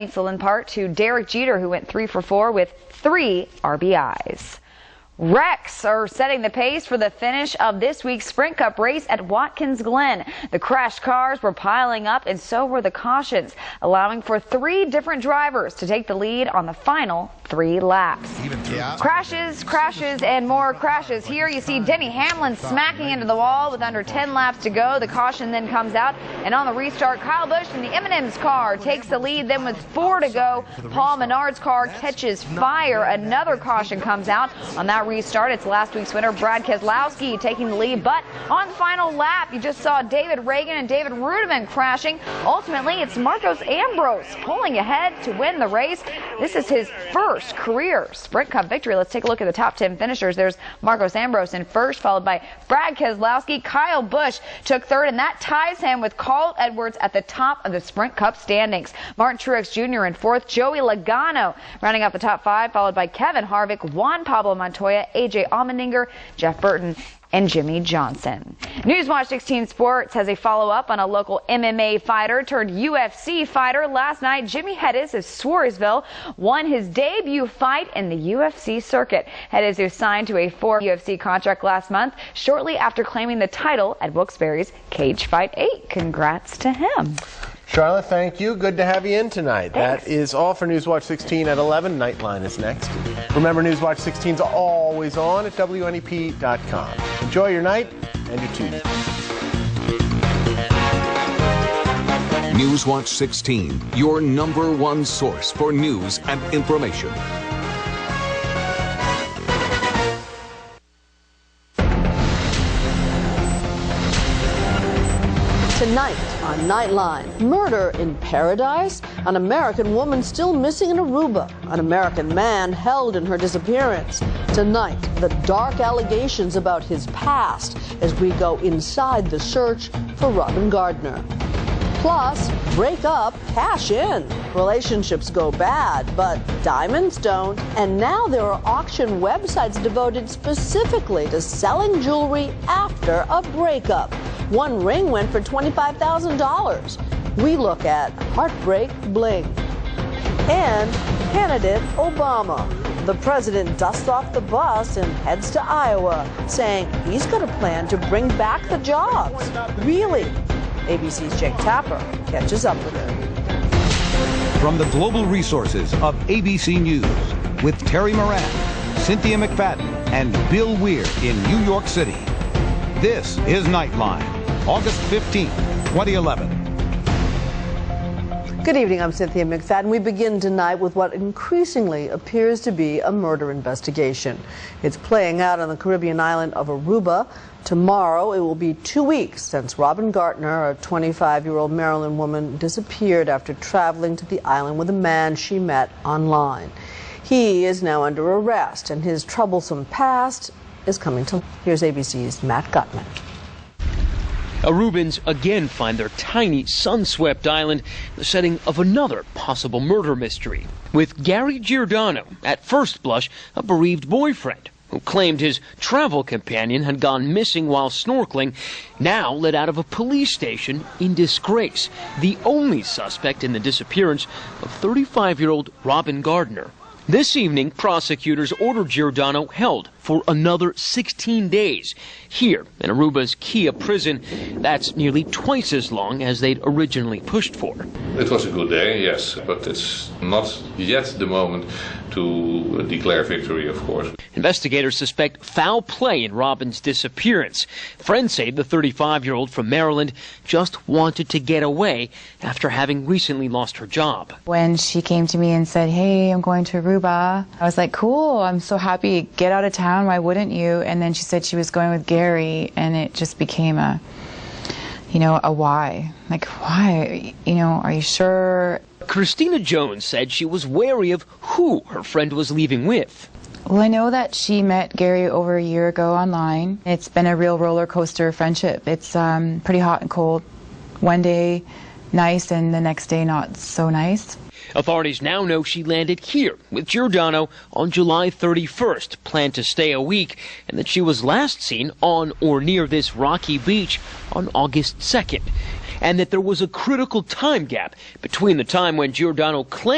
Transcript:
In part to Derek Jeter, who went 3 for 4 with 3 RBIs. Wrecks are setting the pace for the finish of this week's Sprint Cup race at Watkins Glen. The crashed cars were piling up, and so were the cautions, allowing for 3 different drivers to take the lead on the final 3 laps. Crashes, and more crashes. Here you see Denny Hamlin smacking into the wall with under 10 laps to go. The caution then comes out, and on the restart, Kyle Busch in the M&M's car takes the lead. Then with 4 to go, Paul Menard's car catches fire. Another caution comes out. On that restart, it's last week's winner, Brad Keselowski, taking the lead. But on the final lap, you just saw David Reagan and David Rudiman crashing. Ultimately, it's Marcos Ambrose pulling ahead to win the race. This is his first career Sprint Cup victory. Let's take a look at the top 10 finishers. There's Marcos Ambrose in first, followed by Brad Keselowski. Kyle Busch took third, and that ties him with Carl Edwards at the top of the Sprint Cup standings. Martin Truex Jr. in fourth, Joey Logano rounding out the top 5, followed by Kevin Harvick, Juan Pablo Montoya, AJ Allmendinger, Jeff Burton, and Jimmy Johnson. Newswatch 16 Sports has a follow-up on a local MMA fighter turned UFC fighter. Last night, Jimmy Hedges of Swarsville won his debut fight in the UFC circuit. Hedges was signed to a 4 UFC contract last month, shortly after claiming the title at Wilkes-Barre's Cage Fight 8. Congrats to him. Charlotte, thank you. Good to have you in tonight. Thanks. That is all for Newswatch 16 at 11. Nightline is next. Remember, Newswatch 16 is always on at WNEP.com. Enjoy your night and your Tuesday. Newswatch 16, your #1 source for news and information. Tonight on Nightline, murder in paradise, an American woman still missing in Aruba, an American man held in her disappearance. Tonight, the dark allegations about his past as we go inside the search for Robin Gardner. Plus, break up, cash in. Relationships go bad, but diamonds don't. And now there are auction websites devoted specifically to selling jewelry after a breakup. One ring went for $25,000. We look at heartbreak bling. And candidate Obama. The president dusts off the bus and heads to Iowa, saying he's got a plan to bring back the jobs. Really? ABC's Jake Tapper catches up with him. From the global resources of ABC News, with Terry Moran, Cynthia McFadden, and Bill Weir in New York City. This is Nightline, August 15th, 2011. Good evening, I'm Cynthia McFadden. We begin tonight with what increasingly appears to be a murder investigation. It's playing out on the Caribbean island of Aruba. Tomorrow, it will be 2 weeks since Robin Gardner, a 25-year-old Maryland woman, disappeared after traveling to the island with a man she met online. He is now under arrest, and his troublesome past is coming to light. Here's ABC's Matt Gutman. Arubans again find their tiny, sun-swept island the setting of another possible murder mystery, with Gary Giordano, at first blush, a bereaved boyfriend, who claimed his travel companion had gone missing while snorkeling, now let out of a police station in disgrace, the only suspect in the disappearance of 35-year-old Robin Gardner. This evening, prosecutors ordered Giordano held for another 16 days here in Aruba's Kia prison. That's nearly twice as long as they'd originally pushed for. It was a good day, yes, but it's not yet the moment to declare victory, of course. Investigators suspect foul play in Robin's disappearance. Friends say the 35-year-old from Maryland just wanted to get away after having recently lost her job. When she came to me and said, "Hey, I'm going to Aruba," I was like, "Cool, I'm so happy. Get out of town, why wouldn't you?" And then she said she was going with Gary, and it just became a why. Like, why? Are you sure? Christina Jones said she was wary of who her friend was leaving with. Well, I know that she met Gary over a year ago online. It's been a real roller coaster friendship. It's pretty hot and cold. One day nice and the next day not so nice. Authorities now know she landed here with Giordano on July 31st, planned to stay a week, and that she was last seen on or near this rocky beach on August 2nd. and that there was a critical time gap between the time when Giordano claimed